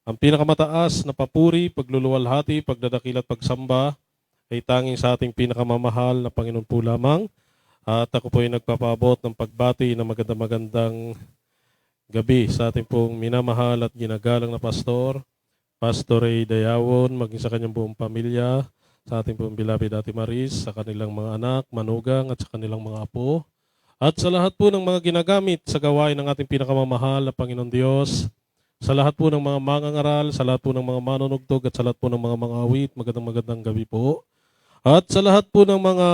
Ang pinakamataas na papuri, pagluluwalhati, pagdadakil at pagsamba ay tanging sa ating pinakamamahal na Panginoon po lamang. At ako po ay nagpapaabot ng pagbati na magandang gabi sa ating pong minamahal at ginagalang na pastor, Pastor Ray Dayawon, maging sa kanyang buong pamilya, sa ating pong beloved Ate Maris, sa kanilang mga anak, manugang at sa kanilang mga apo. At sa lahat po ng mga ginagamit sa gawain ng ating pinakamamahal na Panginoon Diyos, sa lahat po ng mga mangangaral, sa lahat po ng mga manunugtog at sa lahat po ng mga awit, magandang gabi po. At sa lahat po ng mga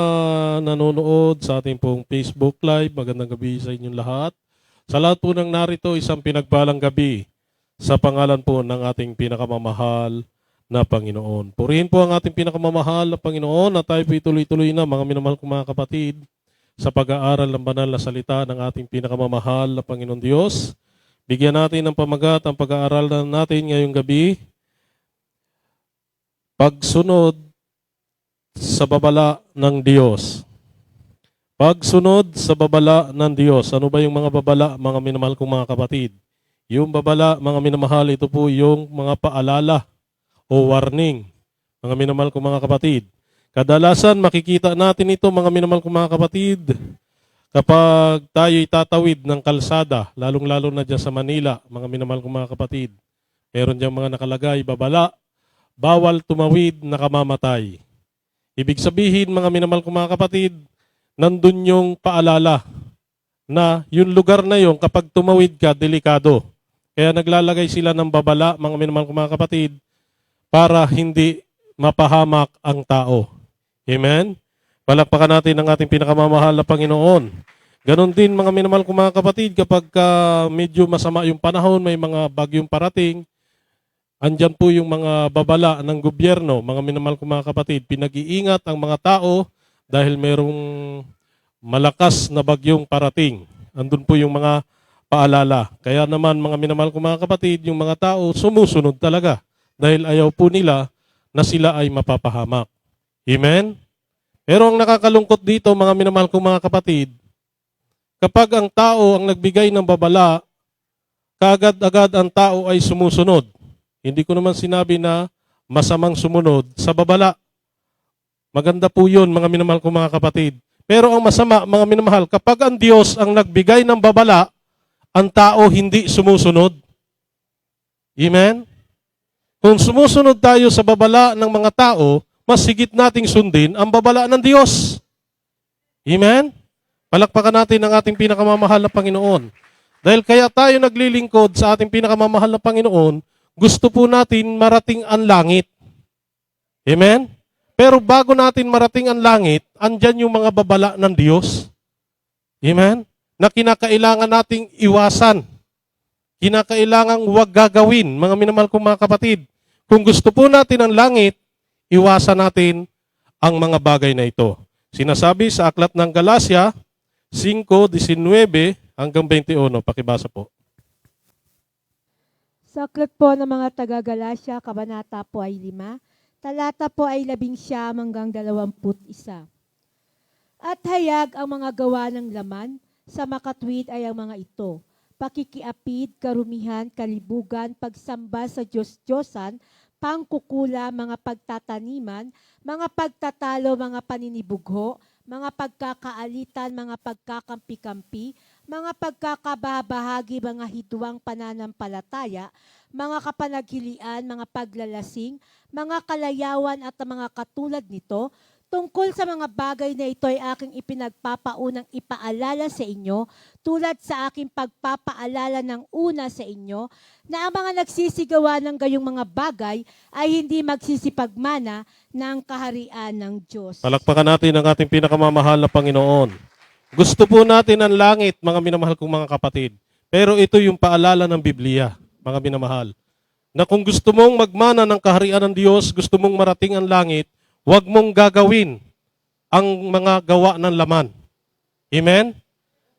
nanonood sa ating pong Facebook Live, magandang gabi sa inyong lahat. Sa lahat po ng narito, isang pinagpalang gabi sa pangalan po ng ating pinakamamahal na Panginoon. Purihin po ang ating pinakamamahal na Panginoon at tayo po tuloy-tuloy na mga minamahal kong mga kapatid sa pag-aaral ng banal na salita ng ating pinakamamahal na Panginoon Diyos. Bigyan natin ng pamagat ang pag-aaral natin ngayong gabi. Pagsunod sa babala ng Diyos. Pagsunod sa babala ng Diyos. Ano ba yung mga babala, mga minamahal kong mga kapatid? Yung babala, mga minamahal, ito po yung mga paalala o warning, mga minamahal kong mga kapatid. Kadalasan makikita natin ito, mga minamahal kong mga kapatid, kapag tayo'y tatawid ng kalsada, lalong-lalo na dyan sa Manila, mga minamahal kong mga kapatid, meron dyan mga nakalagay, babala, bawal tumawid na kamamatay. Ibig sabihin, mga minamahal kong mga kapatid, nandun yung paalala na yung lugar na yung kapag tumawid ka, delikado. Kaya naglalagay sila ng babala, mga minamahal kong mga kapatid, para hindi mapahamak ang tao. Amen? Palakpakan natin ang ating pinakamamahal na Panginoon. Ganon din mga minamahal kong mga kapatid, kapag medyo masama yung panahon, may mga bagyong parating, andyan po yung mga babala ng gobyerno, mga minamahal kong mga kapatid. Pinag-iingat ang mga tao dahil mayroong malakas na bagyong parating. Andun po yung mga paalala. Kaya naman mga minamahal kong mga kapatid, yung mga tao sumusunod talaga dahil ayaw po nila na sila ay mapapahamak. Amen? Pero ang nakakalungkot dito, mga minamahal kong mga kapatid, kapag ang tao ang nagbigay ng babala, kaagad-agad ang tao ay sumusunod. Hindi ko naman sinabi na masamang sumunod sa babala. Maganda po yun, mga minamahal kong mga kapatid. Pero ang masama, mga minamahal, kapag ang Diyos ang nagbigay ng babala, ang tao hindi sumusunod. Amen? Kung sumusunod tayo sa babala ng mga tao, mas higit nating sundin ang babala ng Diyos. Amen? Palakpakan natin ang ating pinakamamahal na Panginoon. Dahil kaya tayo naglilingkod sa ating pinakamamahal na Panginoon, gusto po natin marating ang langit. Amen? Pero bago natin marating ang langit, andyan yung mga babala ng Diyos. Amen? Na kinakailangan nating iwasan. Kinakailangan huwag gagawin, mga minamahal kong mga kapatid. Kung gusto po natin ang langit, iwasan natin ang mga bagay na ito. Sinasabi sa aklat ng Galacia 5:19 hanggang 21. Pakibasa po. Sa aklat po ng mga taga-Galacia, kabanata po ay 5, talata po ay 11 hanggang 21. At hayag ang mga gawa ng laman, sa makatwid ay ang mga ito: pakikiapid, karumihan, kalibugan, pagsamba sa Diyos-Diyosan, pangkukula, mga pagtataniman, mga pagtatalo, mga paninibugho, mga pagkakaalitan, mga pagkakampi-kampi, mga pagkakabahagi, mga hidwang pananampalataya, mga kapanaghilian, mga paglalasing, mga kalayawan at mga katulad nito. Tungkol sa mga bagay na ito ay aking ipinagpapaunang ipaalala sa inyo, tulad sa aking pagpapaalala ng una sa inyo, na ang mga nagsisigawa ng gayong mga bagay ay hindi magsisipagmana ng kaharian ng Diyos. Palakpakan natin ang ating pinakamamahal na Panginoon. Gusto po natin ang langit, mga minamahal kong mga kapatid. Pero ito yung paalala ng Biblia, mga minamahal. Na kung gusto mong magmana ng kaharian ng Diyos, gusto mong marating ang langit, huwag mong gagawin ang mga gawa ng laman. Amen?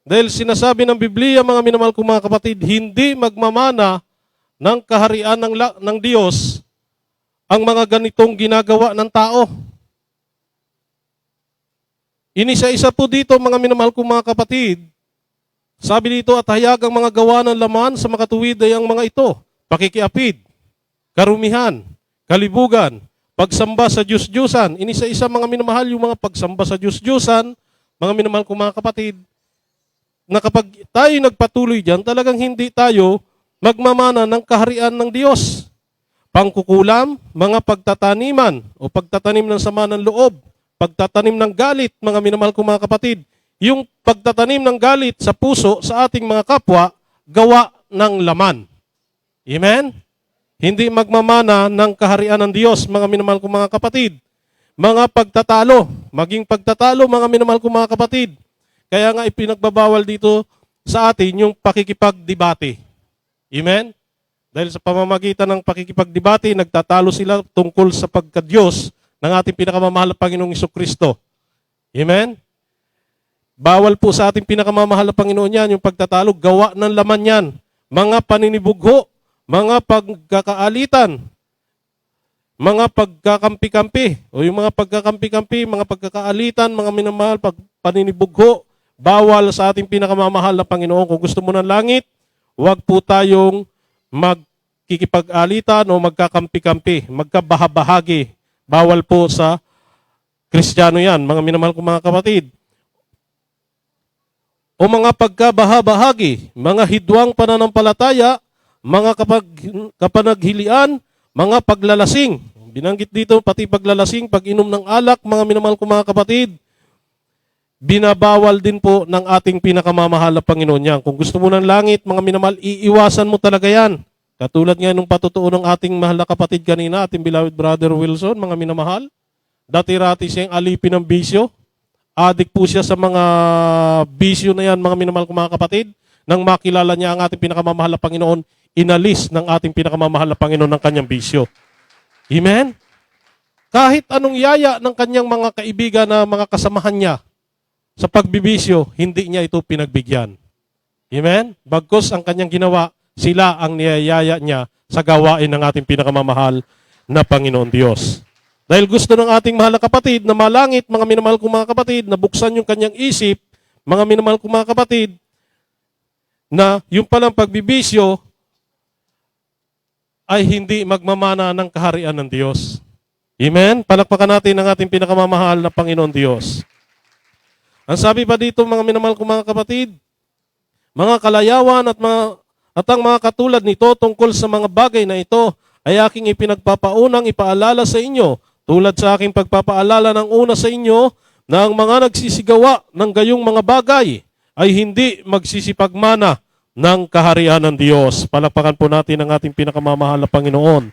Dahil sinasabi ng Biblia, mga minamahal kong mga kapatid, hindi magmamana ng kaharian ng Diyos ang mga ganitong ginagawa ng tao. Inisa-isa po dito, mga minamahal kong mga kapatid, sabi dito, at hayag ang mga gawa ng laman sa makatuwid ay ang mga ito: pakikiapid, karumihan, kalibugan, pagsamba sa Diyos-Diyosan. Inisa-isa mga minamahal yung mga pagsamba sa Diyos-Diyosan, mga minamahal kong mga kapatid, na kapag tayo nagpatuloy dyan, talagang hindi tayo magmamana ng kaharian ng Diyos. Pangkukulam, mga pagtataniman o pagtatanim ng sama ng loob, pagtatanim ng galit, mga minamahal kong mga kapatid. Yung pagtatanim ng galit sa puso sa ating mga kapwa, gawa ng laman. Amen? Hindi magmamana ng kaharian ng Diyos, mga minamahal kong mga kapatid. Mga pagtatalo, maging pagtatalo, mga minamahal kong mga kapatid. Kaya nga ipinagbabawal dito sa atin yung pakikipagdebate. Amen? Dahil sa pamamagitan ng pakikipagdebate, nagtatalo sila tungkol sa pagka-Diyos ng ating pinakamamahal na Panginoong Jesucristo. Amen? Bawal po sa ating pinakamamahal na Panginoon yan, yung pagtatalo, gawa ng laman yan. Mga paninibugho, mga pagkakaalitan, mga pagkakampi-kampi, o yung mga pagkakampi-kampi, mga pagkakaalitan, mga minamahal, paninibugho, bawal sa ating pinakamamahal na Panginoon. Kung gusto mo ng langit, huwag po tayong magkikipag-alitan o magkakampi-kampi, magkabahabahagi. Bawal po sa Kristiyano yan, mga minamahal kong mga kapatid. O mga pagkabahabahagi, mga hidwang pananampalataya, mga kapanaghilian, mga paglalasing. Binanggit dito pati paglalasing, pag-inom ng alak, mga minamahal kong mga kapatid, binabawal din po ng ating pinakamamahal na Panginoon yan. Kung gusto mo ng langit, mga minamahal, iiwasan mo talaga yan. Katulad nga nung patutuo ng ating mahal na kapatid kanina, ating beloved brother Wilson, mga minamahal, dati-rati siyang alipin ng bisyo. Adik po siya sa mga bisyo na yan, mga minamahal kong mga kapatid. Nang makilala niya ang ating pinakamamahal na Panginoon, inalis ng ating pinakamamahal na Panginoon ng kanyang bisyo. Amen? Kahit anong yaya ng kanyang mga kaibigan na mga kasamahan niya sa pagbibisyo, hindi niya ito pinagbigyan. Amen? Bagkus ang kanyang ginawa, sila ang niyayaya niya sa gawain ng ating pinakamamahal na Panginoon Diyos. Dahil gusto ng ating mahal na kapatid na malangit, mga minamahal kong mga kapatid, na buksan yung kanyang isip, mga minamahal kong mga kapatid, na yung palang pagbibisyo ay hindi magmamana ng kaharian ng Diyos. Amen? Palakpakan natin ang ating pinakamamahal na Panginoon Diyos. Ang sabi pa dito, mga minamahal kong mga kapatid, mga kalayawan at ang mga katulad nito tungkol sa mga bagay na ito ay aking ipinagpapaunang ipaalala sa inyo, tulad sa aking pagpapaalala ng una sa inyo na ang mga nagsisigawa ng gayong mga bagay ay hindi magsisipagmana ng kaharian ng Diyos. Palakpakan po natin ang ating pinakamamahal na Panginoon.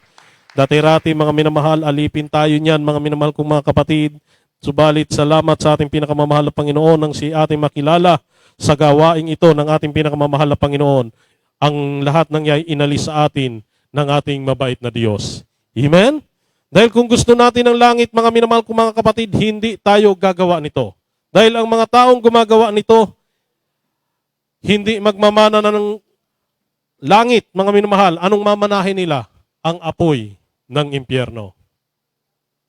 Dati-rati mga minamahal, alipin tayo niyan, mga minamahal kong mga kapatid. Subalit salamat sa ating pinakamamahal na Panginoon nang si ating makilala sa gawaing ito ng ating pinakamamahal na Panginoon. Ang lahat ng iyay inalis sa atin ng ating mabait na Diyos. Amen? Dahil kung gusto natin ng langit, mga minamahal kong mga kapatid, hindi tayo gagawa nito. Dahil ang mga taong gumagawa nito, hindi magmamana na ng langit, mga minamahal. Anong mamanahin nila? Ang apoy ng impyerno.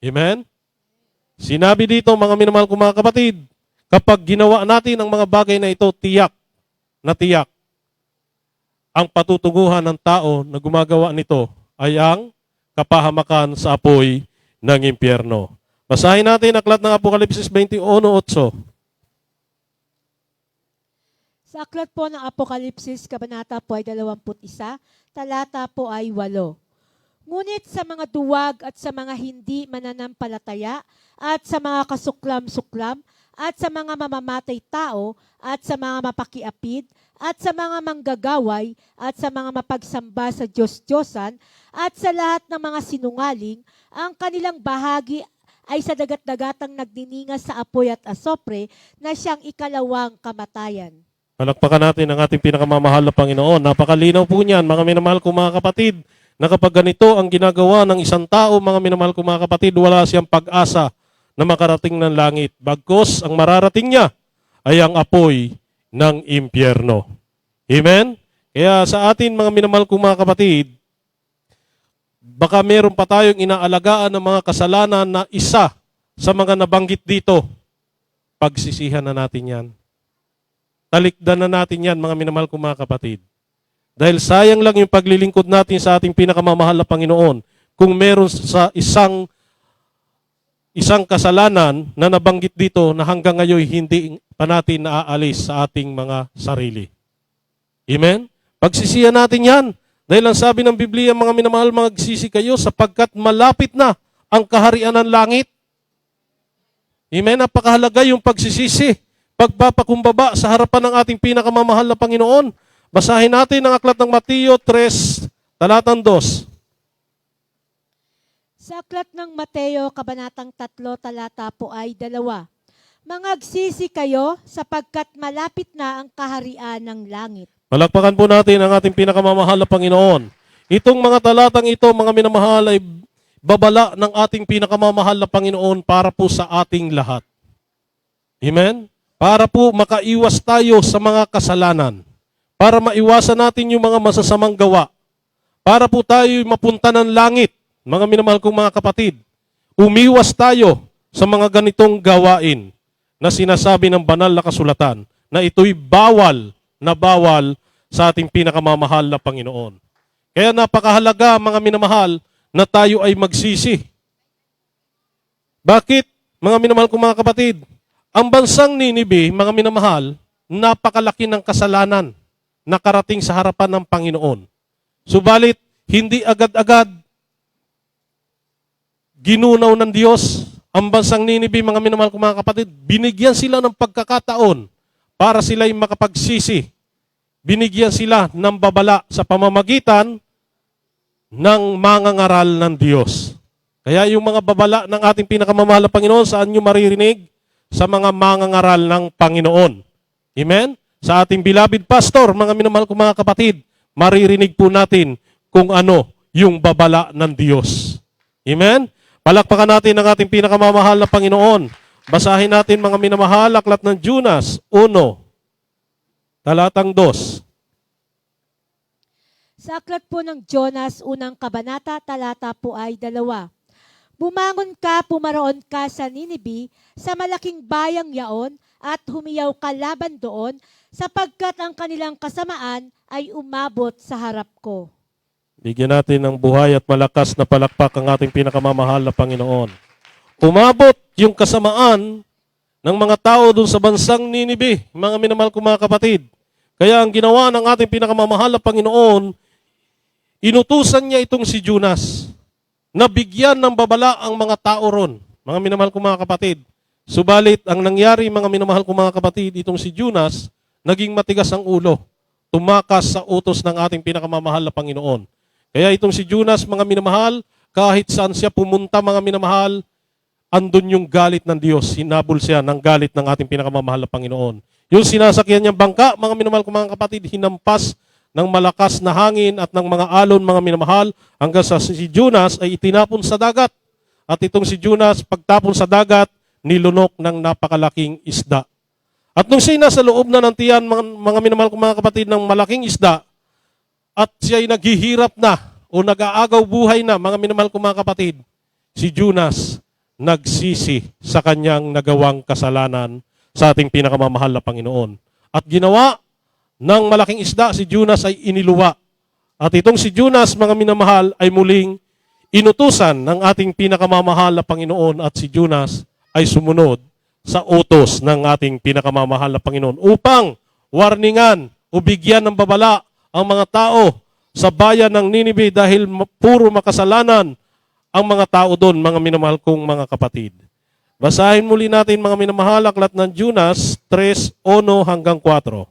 Amen? Sinabi dito, mga minamahal kong mga kapatid, kapag ginawa natin ang mga bagay na ito, tiyak na tiyak, ang patutunguhan ng tao na gumagawa nito ay ang kapahamakan sa apoy ng impyerno. Basahin natin aklat ng Apokalipsis 21:8. Sa aklat po ng Apokalipsis, kabanata po ay 21, talata po ay 8. Ngunit sa mga duwag at sa mga hindi mananampalataya at sa mga kasuklam-suklam at sa mga mamamatay tao at sa mga mapakiapid at sa mga manggagaway at sa mga mapagsamba sa Diyos-Diyosan at sa lahat ng mga sinungaling, ang kanilang bahagi ay sa dagat-dagatang nagdiningas sa apoy at asopre na siyang ikalawang kamatayan. Palakpakan natin ang ating pinakamamahal na Panginoon. Napakalinaw po niyan, mga minamahal kong mga kapatid, na kapag ganito ang ginagawa ng isang tao, mga minamahal kong mga kapatid, wala siyang pag-asa na makarating ng langit. Bagkus, ang mararating niya ay ang apoy ng impyerno. Amen? Kaya sa atin, mga minamahal kong mga kapatid, baka meron pa tayong inaalagaan ng mga kasalanan na isa sa mga nabanggit dito. Pagsisihan na natin yan. Talikdan na natin yan, mga minamahal kong mga kapatid. Dahil sayang lang yung paglilingkod natin sa ating pinakamamahal na Panginoon kung meron sa isang kasalanan na nabanggit dito na hanggang ngayon hindi pa natin naaalis sa ating mga sarili. Amen? Pagsisihan natin yan. Dahil ang sabi ng Biblia, mga minamahal, magsisi kayo sapagkat malapit na ang kaharian ng langit. Amen? Napakahalaga yung pagsisisi. Pagpapakumbaba sa harapan ng ating pinakamamahal na Panginoon. Basahin natin ang aklat ng Mateo 3, talatang 2. Sa aklat ng Mateo, kabanatang 3, talata po ay 2. Mangagsisi kayo sapagkat malapit na ang kaharian ng langit. Palakpakan po natin ang ating pinakamamahal na Panginoon. Itong mga talatang ito, mga minamahal, ay babala ng ating pinakamamahal na Panginoon para po sa ating lahat. Amen? Para po makaiwas tayo sa mga kasalanan. Para maiwasan natin yung mga masasamang gawa. Para po tayo mapunta ng langit, mga minamahal kong mga kapatid. Umiwas tayo sa mga ganitong gawain na sinasabi ng banal na kasulatan na ito'y bawal na bawal sa ating pinakamamahal na Panginoon. Kaya napakahalaga, mga minamahal, na tayo ay magsisi. Bakit, mga minamahal kong mga kapatid? Ang bansang Ninibe, mga minamahal, napakalaki ng kasalanan na karating sa harapan ng Panginoon. Subalit, hindi agad-agad ginunaw ng Diyos ang bansang Ninibe, mga minamahal kong mga kapatid. Binigyan sila ng pagkakataon para sila'y makapagsisi. Binigyan sila ng babala sa pamamagitan ng mangangaral ng Diyos. Kaya yung mga babala ng ating pinakamamahal na Panginoon, saan nyo maririnig? Sa mga mangangaral ng Panginoon. Amen? Sa ating beloved pastor, mga minamahal kong mga kapatid, maririnig po natin kung ano yung babala ng Diyos. Amen? Palakpakan natin ang ating pinakamamahal na Panginoon. Basahin natin, mga minamahal, aklat ng Jonas 1, talatang 2. Sa aklat po ng Jonas, unang kabanata, talata po ay 2. Bumangon ka, pumaroon ka sa Ninibe, sa malaking bayang yaon, at humiyaw ka laban doon, sapagkat ang kanilang kasamaan ay umabot sa harap ko. Bigyan natin ng buhay at malakas na palakpak ang ating pinakamamahal na Panginoon. Umabot yung kasamaan ng mga tao doon sa bansang Ninibe, mga minamahal kong mga kapatid. Kaya ang ginawa ng ating pinakamamahal na Panginoon, inutusan niya itong si Jonas na bigyan ng babala ang mga tao ron, mga minamahal kong mga kapatid. Subalit, ang nangyari, mga minamahal kong mga kapatid, itong si Jonas, naging matigas ang ulo, tumakas sa utos ng ating pinakamamahal na Panginoon. Kaya itong si Jonas, mga minamahal, kahit saan siya pumunta, mga minamahal, andun yung galit ng Diyos. Hinabol siya ng galit ng ating pinakamamahal na Panginoon. Yung sinasakyan niyang bangka, mga minamahal kong mga kapatid, hinampas ng malakas na hangin at ng mga alon, mga minamahal, hanggang sa si Jonas ay itinapon sa dagat. At itong si Jonas, pagtapon sa dagat, nilunok ng napakalaking isda. At nung siya nasa loob na ng tiyan, mga minamahal kong mga kapatid, ng malaking isda, at siya'y naghihirap na o nag-aagaw buhay na, mga minamahal kong mga kapatid, si Jonas nagsisi sa kanyang nagawang kasalanan sa ating pinakamamahal na Panginoon. At ginawa ng malaking isda, si Jonas ay iniluwa. At itong si Jonas, mga minamahal, ay muling inutusan ng ating pinakamamahal na Panginoon at si Jonas ay sumunod sa utos ng ating pinakamamahal na Panginoon upang warningan o bigyan ng babala ang mga tao sa bayan ng Ninibe dahil puro makasalanan ang mga tao doon, mga minamahal kong mga kapatid. Basahin muli natin, mga minamahal, aklat ng Jonas 3:1 hanggang 4.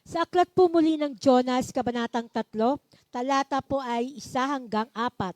Sa aklat po muli ng Jonas, kabanatang 3, talata po ay 1 hanggang 4.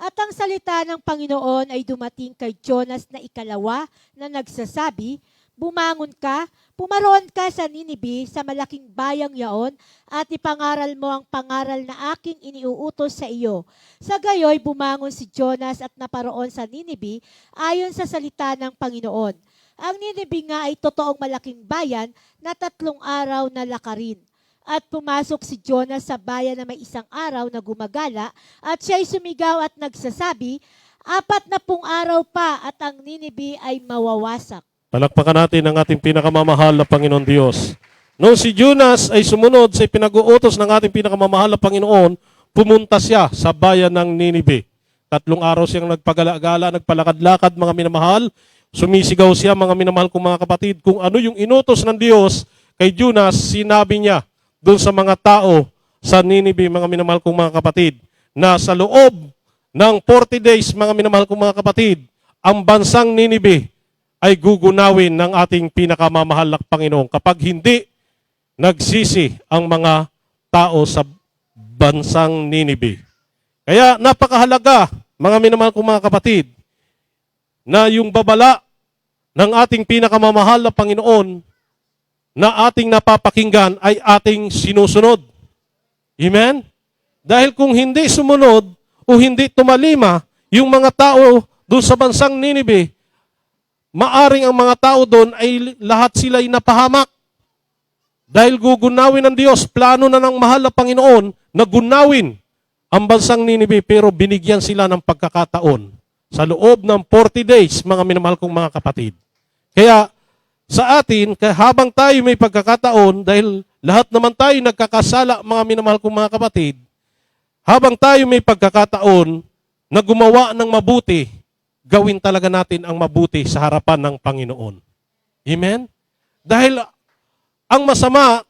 At ang salita ng Panginoon ay dumating kay Jonas na ikalawa na nagsasabi, bumangon ka, pumaroon ka sa Ninibe, sa malaking bayang yaon, at ipangaral mo ang pangaral na aking iniuutos sa iyo. Sa gayoy, bumangon si Jonas at naparoon sa Ninibe ayon sa salita ng Panginoon. Ang Ninibe nga ay totoong malaking bayan na 3 araw na lakarin. At pumasok si Jonas sa bayan na may 1 araw na gumagala, at siya'y sumigaw at nagsasabi, 40 araw pa at ang Ninibe ay mawawasak. Palakpakan natin ang ating pinakamamahal na Panginoon Diyos. Noong si Jonas ay sumunod sa pinag-uutos ng ating pinakamamahal na Panginoon, pumunta siya sa bayan ng Ninibe. 3 araw siyang nagpagala-gala, nagpalakad-lakad, mga minamahal. Sumisigaw siya, mga minamahal kong mga kapatid, kung ano yung inutos ng Diyos kay Jonas, sinabi niya doon sa mga tao sa Ninibe, mga minamahal kong mga kapatid, na sa loob ng 40 days, mga minamahal kong mga kapatid, ang bansang Ninibe ay gugunawin ng ating pinakamamahal na Panginoon kapag hindi nagsisi ang mga tao sa bansang Ninibe. Kaya napakahalaga, mga minamahal kong mga kapatid, na yung babala ng ating pinakamamahal na Panginoon na ating napapakinggan ay ating sinusunod. Amen? Dahil kung hindi sumunod o hindi tumalima yung mga tao doon sa bansang Ninibe, maaring ang mga tao doon ay lahat sila ay napahamak. Dahil gugunawin ng Diyos, plano na ng mahal na Panginoon na gunawin ang bansang Ninibe, pero binigyan sila ng pagkakataon sa loob ng 40 days, mga minamahal kong mga kapatid. Kaya sa atin, habang tayo may pagkakataon, dahil lahat naman tayo nagkakasala, mga minamahal kong mga kapatid, habang tayo may pagkakataon na gumawa ng mabuti, gawin talaga natin ang mabuti sa harapan ng Panginoon. Amen? Dahil ang masama,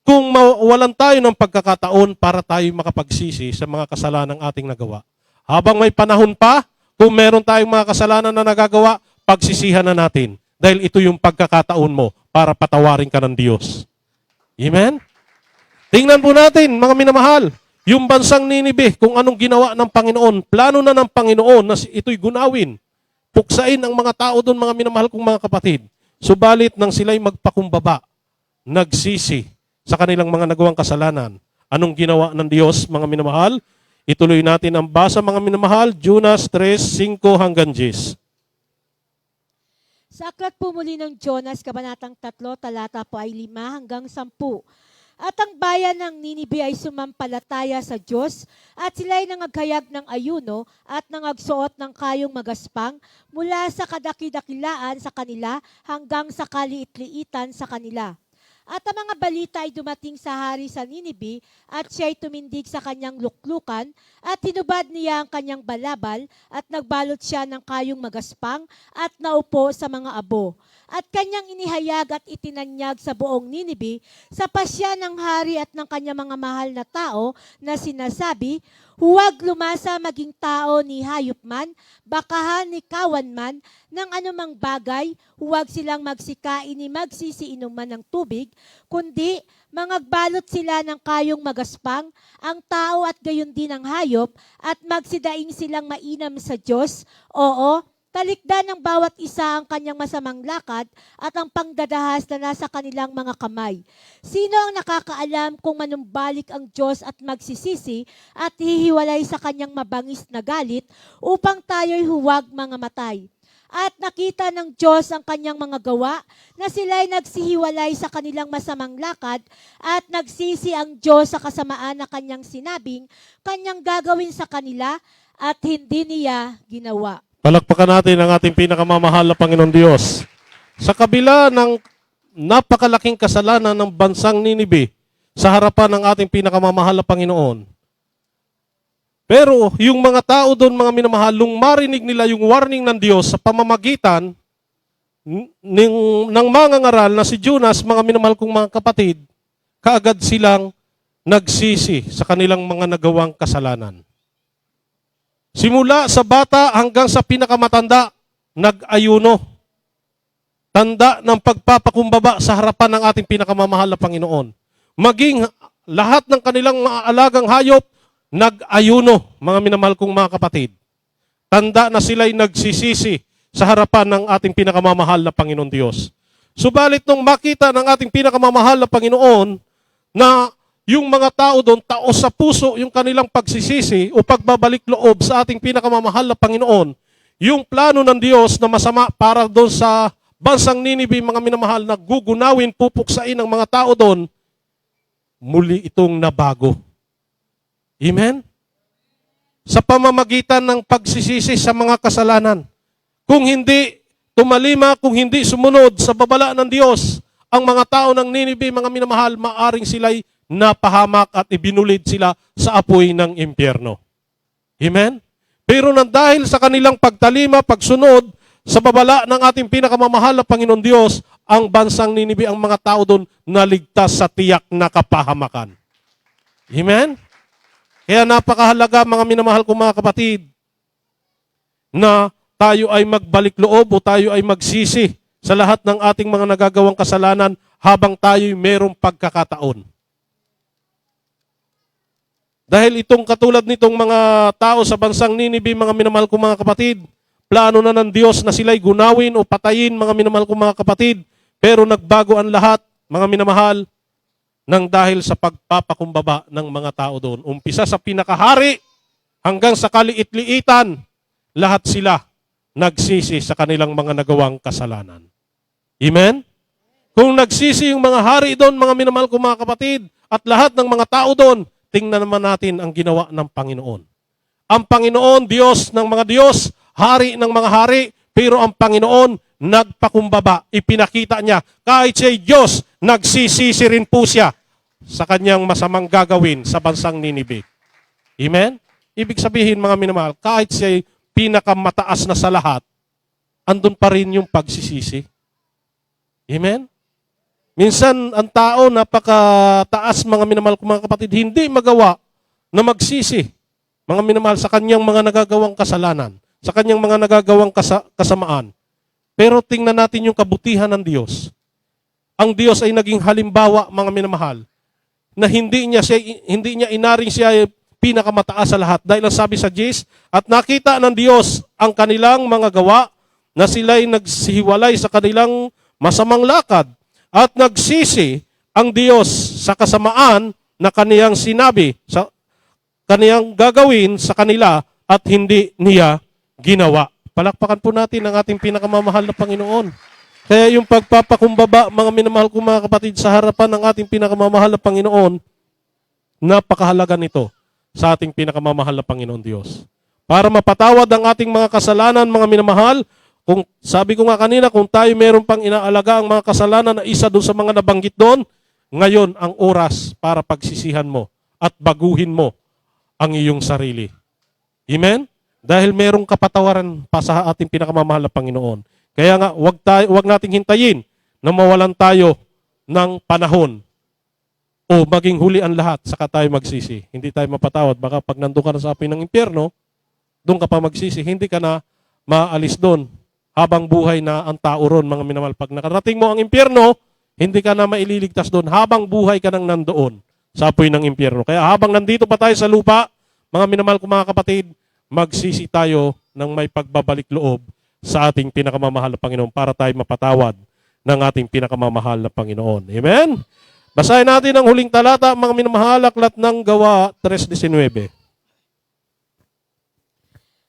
kung mawalan tayo ng pagkakataon para tayo makapagsisi sa mga kasalanan ating nagawa. Habang may panahon pa, kung meron tayong mga kasalanan na nagagawa, pagsisihan na natin. Dahil ito yung pagkakataon mo para patawarin ka ng Diyos. Amen? Tingnan po natin, mga minamahal, yung bansang Ninibe, kung anong ginawa ng Panginoon. Plano na ng Panginoon na ito'y gunawin. Puksain ang mga tao doon, mga minamahal kong mga kapatid. Subalit nang sila'y magpakumbaba, nagsisi sa kanilang mga nagawang kasalanan. Anong ginawa ng Diyos, mga minamahal? Ituloy natin ang basa, mga minamahal, Jonas 3:5 hanggang 10. Sa aklat po muli ng Jonas, Kabanatang 3, talata po ay 5 hanggang 10. At ang bayan ng Ninibe ay sumampalataya sa Diyos at sila ay nangaghayag ng ayuno at nangagsuot ng kayong magaspang mula sa kadakidakilaan sa kanila hanggang sa kaliit-liitan sa kanila. At ang mga balita ay dumating sa hari sa Ninibe at siya ay tumindig sa kanyang luklukan at hinubad niya ang kanyang balabal at nagbalot siya ng kayong magaspang at naupo sa mga abo. At kanyang inihayag at itinanyag sa buong Ninibe sa pasya ng hari at ng kanyang mga mahal na tao na sinasabi, huwag lumasa maging tao ni hayop man, bakahan ni kawan man, ng anumang bagay, huwag silang magsikain ni magsisiinuman ng tubig, kundi mangagbalot sila ng kayong magaspang, ang tao at gayon din ang hayop, at magsidaing silang mainam sa Diyos, oo, talikdan ng bawat isa ang kanyang masamang lakad at ang pangdadahas na nasa kanilang mga kamay. Sino ang nakakaalam kung manumbalik ang Diyos at magsisisi at hihiwalay sa kanyang mabangis na galit upang tayo'y huwag mga matay? At nakita ng Diyos ang kanyang mga gawa na sila'y nagsihiwalay sa kanilang masamang lakad at nagsisi ang Diyos sa kasamaan na kanyang sinabing kanyang gagawin sa kanila at hindi niya ginawa. Palakpakan natin ang ating pinakamamahal na Panginoon Diyos. Sa kabila ng napakalaking kasalanan ng bansang Ninibe sa harapan ng ating pinakamamahal na Panginoon. Pero yung mga tao doon, mga minamahal, nung marinig nila yung warning ng Diyos sa pamamagitan ng mga ngaral na si Jonas, mga minamahal kong mga kapatid, kaagad silang nagsisi sa kanilang mga nagawang kasalanan. Simula sa bata hanggang sa pinakamatanda, nag-ayuno. Tanda ng pagpapakumbaba sa harapan ng ating pinakamamahal na Panginoon. Maging lahat ng kanilang mga alagang hayop, nag-ayuno, mga minamahal kong mga kapatid. Tanda na sila'y nagsisisi sa harapan ng ating pinakamamahal na Panginoon Diyos. Subalit nung makita ng ating pinakamamahal na Panginoon na yung mga tao doon, taos sa puso yung kanilang pagsisisi o pagbabalik loob sa ating pinakamamahal na Panginoon, yung plano ng Diyos na masama para doon sa bansang Ninibe, mga minamahal, na gugunawin, pupuksain ng mga tao doon, muli itong nabago. Amen? Sa pamamagitan ng pagsisisi sa mga kasalanan. Kung hindi tumalima, kung hindi sumunod sa babala ng Diyos, ang mga tao ng Ninive, mga minamahal, maaring sila'y napahamak at ibinulid sila sa apoy ng impyerno. Amen? Pero nang dahil sa kanilang pagtalima, pagsunod, sa babala ng ating pinakamamahal na Panginoon Diyos, ang bansang Ninive, ang mga tao doon, naligtas sa tiyak na kapahamakan. Amen? Kaya napakahalaga, mga minamahal kong mga kapatid, na tayo ay magbalik loob o tayo ay magsisi sa lahat ng ating mga nagagawang kasalanan habang tayo'y merong pagkakataon. Dahil itong katulad nitong mga tao sa bansang Ninive, mga minamahal kong mga kapatid, plano na ng Diyos na sila'y gunawin o patayin, mga minamahal kong mga kapatid, pero nagbago ang lahat, mga minamahal, nang dahil sa pagpapakumbaba ng mga tao doon. Umpisa sa pinakahari hanggang sa kaliit-liitan, lahat sila nagsisi sa kanilang mga nagawang kasalanan. Amen? Kung nagsisi yung mga hari doon, mga minamahal kong mga kapatid, at lahat ng mga tao doon, tingnan naman natin ang ginawa ng Panginoon. Ang Panginoon, Diyos ng mga Diyos, hari ng mga hari, pero ang Panginoon, nagpakumbaba. Ipinakita niya, kahit siya'y Diyos, nagsisisi rin po siya sa kanyang masamang gagawin sa bansang Ninive. Amen? Ibig sabihin, mga minamahal, kahit siya'y pinakamataas na sa lahat, andun pa rin yung pagsisisi. Amen? Minsan, ang tao, napakataas, mga minamahal kong mga kapatid, hindi magawa na magsisi, mga minamahal, sa kanyang mga nagagawang kasalanan, sa kanyang mga nagagawang kasamaan. Pero tingnan natin yung kabutihan ng Diyos. Ang Diyos ay naging halimbawa, mga minamahal, na hindi niya inaring siya ay pinakamataas sa lahat. Dahil ang sabi sa Jis, at nakita ng Diyos ang kanilang mga gawa na sila'y nagsihiwalay sa kanilang masamang lakad at nagsisi ang Diyos sa kasamaan na kaniyang sinabi, sa kaniyang gagawin sa kanila at hindi niya ginawa. Palakpakan po natin ang ating pinakamamahal na Panginoon. Kaya yung pagpapakumbaba, mga minamahal kong mga kapatid, sa harapan ng ating pinakamamahal na Panginoon, napakahalaga nito sa ating pinakamamahal na Panginoon Diyos. Para mapatawad ang ating mga kasalanan, mga minamahal, kung sabi ko nga kanina, kung tayo meron pang inaalaga ang mga kasalanan na isa doon sa mga nabanggit doon, ngayon ang oras para pagsisihan mo at baguhin mo ang iyong sarili. Amen? Dahil merong kapatawaran pa sa ating pinakamamahal na Panginoon. Kaya nga, wag nating hintayin na mawalan tayo ng panahon o maging huli ang lahat, saka tayo magsisi. Hindi tayo mapatawad. Baka pag nandun ka na sa apoy ng impyerno, doon ka pa magsisi. Hindi ka na maalis doon habang buhay na ang tao ron, mga minamahal. Pag nakarating mo ang impyerno, hindi ka na maililigtas doon habang buhay ka nang nandoon sa apoy ng impyerno. Kaya habang nandito pa tayo sa lupa, mga minamahal ko mga kapatid, magsisi tayo ng may pagbabalik loob sa ating pinakamamahal na Panginoon para tayo mapatawad ng ating pinakamamahal na Panginoon. Amen? Basahin natin ang huling talata, mga minamahal, aklat ng Gawa 3:19.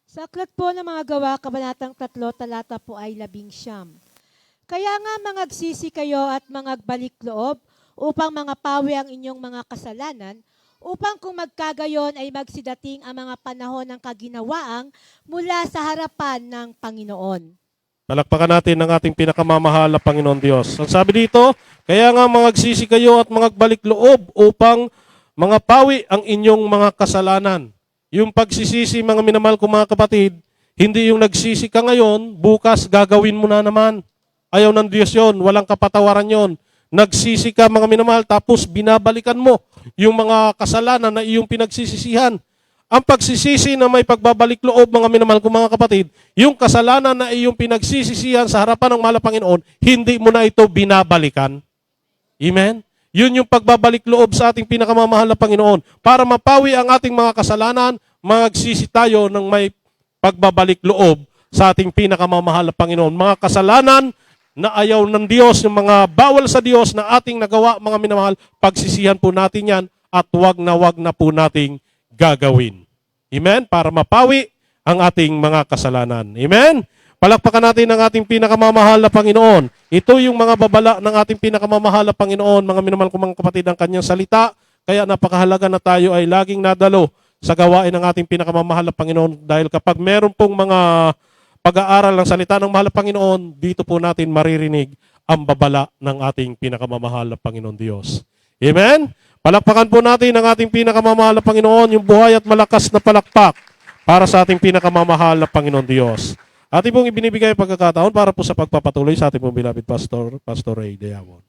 Sa aklat po ng mga gawa, kabanatang 3, talata po ay 19. Kaya nga mangagsisi kayo at mangagbalik loob upang mangapawi ang inyong mga kasalanan, upang kung magkagayon ay magsidating ang mga panahon ng kaginawaang mula sa harapan ng Panginoon. Palakpakan natin ang ating pinakamamahal na Panginoon Diyos. Ang sabi dito, kaya nga mangagsisi kayo at mangagbalik loob upang mangapawi ang inyong mga kasalanan. Yung pagsisisi, mga minamahal ko mga kapatid, hindi yung nagsisi ka ngayon, bukas gagawin mo na naman. Ayaw ng Diyos yon, walang kapatawaran yon. Nagsisi ka, mga minamahal, tapos binabalikan mo yung mga kasalanan na iyong pinagsisisihan. Ang pagsisisi na may pagbabalik loob, mga minamahal ko mga kapatid, yung kasalanan na iyong pinagsisisihan sa harapan ng mahal na Panginoon, hindi mo na ito binabalikan. Amen? Yun yung pagbabalik loob sa ating pinakamamahal na Panginoon. Para mapawi ang ating mga kasalanan, magsisi tayo ng may pagbabalik loob sa ating pinakamamahal na Panginoon. Mga kasalanan na ayaw ng Diyos, yung mga bawal sa Diyos na ating nagawa, mga minamahal, pagsisihan po natin yan at wag na po nating gagawin. Amen? Para mapawi ang ating mga kasalanan. Amen? Palakpakan natin ang ating pinakamamahal na Panginoon. Ito yung mga babala ng ating pinakamamahal na Panginoon, mga minamahal ko mga kapatid, ang kanyang salita. Kaya napakahalaga na tayo ay laging nadalo sa gawain ng ating pinakamamahal na Panginoon. Dahil kapag meron pong mga pag-aaral ng salita ng mahal na Panginoon, dito po natin maririnig ang babala ng ating pinakamamahal na Panginoon Diyos. Amen? Palakpakan po natin ang ating pinakamamahal na Panginoon, yung buhay at malakas na palakpak para sa ating pinakamamahal na Panginoon Diyos. Ating pong ibinibigay ang pagkakataon para po sa pagpapatuloy sa ating pong beloved Pastor Ray Diamond.